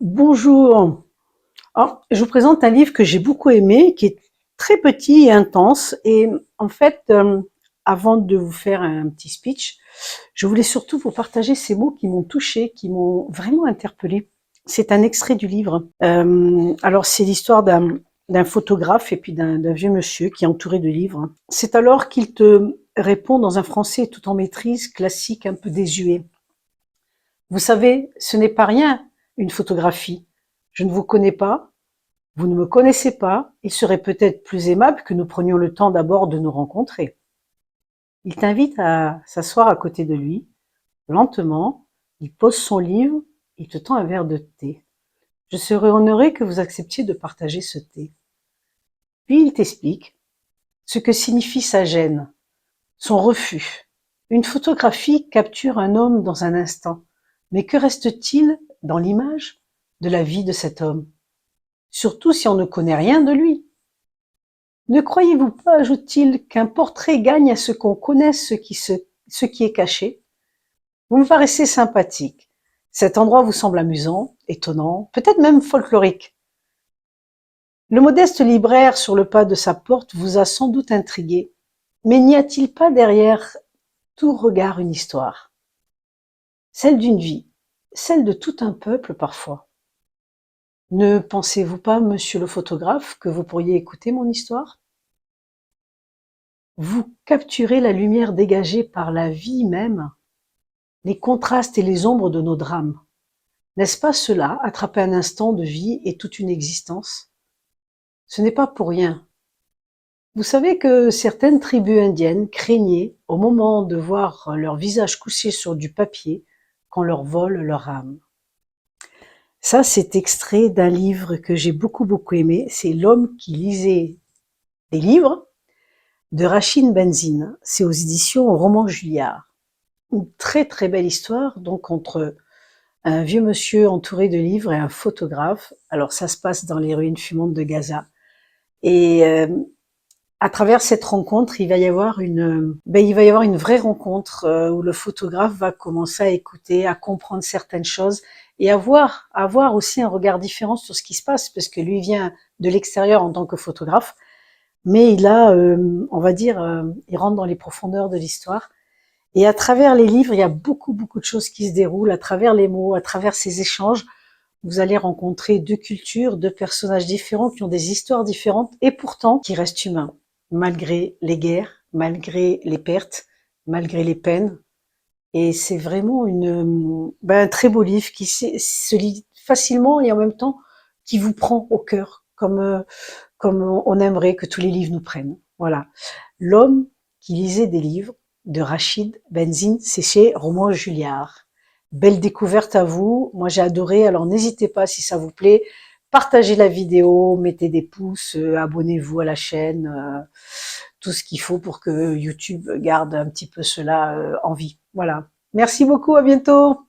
Bonjour. Alors, je vous présente un livre que j'ai beaucoup aimé, qui est très petit et intense. Et en fait, avant de vous faire un petit speech, je voulais surtout vous partager ces mots qui m'ont touchée, qui m'ont vraiment interpellée. C'est un extrait du livre. Alors, c'est l'histoire d'un photographe et puis d'un vieux monsieur qui est entouré de livres. C'est alors qu'il te répond dans un français tout en maîtrise, classique, un peu désuet. Vous savez, ce n'est pas rien, une photographie. Je ne vous connais pas, vous ne me connaissez pas, il serait peut-être plus aimable que nous prenions le temps d'abord de nous rencontrer. Il t'invite à s'asseoir à côté de lui, lentement, il pose son livre, il te tend un verre de thé. Je serais honoré que vous acceptiez de partager ce thé. Puis il t'explique ce que signifie sa gêne, son refus. Une photographie capture un homme dans un instant, mais que reste-t-il dans l'image de la vie de cet homme? Surtout si on ne connaît rien de lui. Ne croyez-vous pas, ajoute-t-il, qu'un portrait gagne à ce qu'on connaisse ce qui est caché? Vous me paraissez sympathique. Cet endroit vous semble amusant, étonnant, peut-être même folklorique. Le modeste libraire sur le pas de sa porte vous a sans doute intrigué. Mais n'y a-t-il pas derrière tout regard une histoire? Celle d'une vie, celle de tout un peuple parfois. Ne pensez-vous pas, monsieur le photographe, que vous pourriez écouter mon histoire? Vous capturez la lumière dégagée par la vie même, les contrastes et les ombres de nos drames. N'est-ce pas cela, attraper un instant de vie et toute une existence? Ce n'est pas pour rien. Vous savez que certaines tribus indiennes craignaient, au moment de voir leur visage couché sur du papier, qu'on leur vole leur âme. Ça, c'est extrait d'un livre que j'ai beaucoup aimé. C'est L'homme qui lisait des livres de Rachid Benzine. C'est aux éditions Roman Julliard. Une très belle histoire, donc entre un vieux monsieur entouré de livres et un photographe. Alors ça se passe dans les ruines fumantes de Gaza. Et à travers cette rencontre, il va y avoir une vraie rencontre où le photographe va commencer à écouter, à comprendre certaines choses et à avoir aussi un regard différent sur ce qui se passe, parce que lui vient de l'extérieur en tant que photographe, mais il a, on va dire, il rentre dans les profondeurs de l'histoire. Et à travers les livres, il y a beaucoup de choses qui se déroulent, à travers les mots, à travers ces échanges. Vous allez rencontrer deux cultures, deux personnages différents qui ont des histoires différentes et pourtant qui restent humains, malgré les guerres, malgré les pertes, malgré les peines. Et c'est vraiment un très beau livre qui se lit facilement et en même temps qui vous prend au cœur, comme on aimerait que tous les livres nous prennent. Voilà. L'homme qui lisait des livres de Rachid Benzine, c'est chez Roman Julliard. Belle découverte à vous. Moi, j'ai adoré. Alors, n'hésitez pas, si ça vous plaît, partagez la vidéo, mettez des pouces, abonnez-vous à la chaîne, tout ce qu'il faut pour que YouTube garde un petit peu cela en vie. Voilà. Merci beaucoup. À bientôt.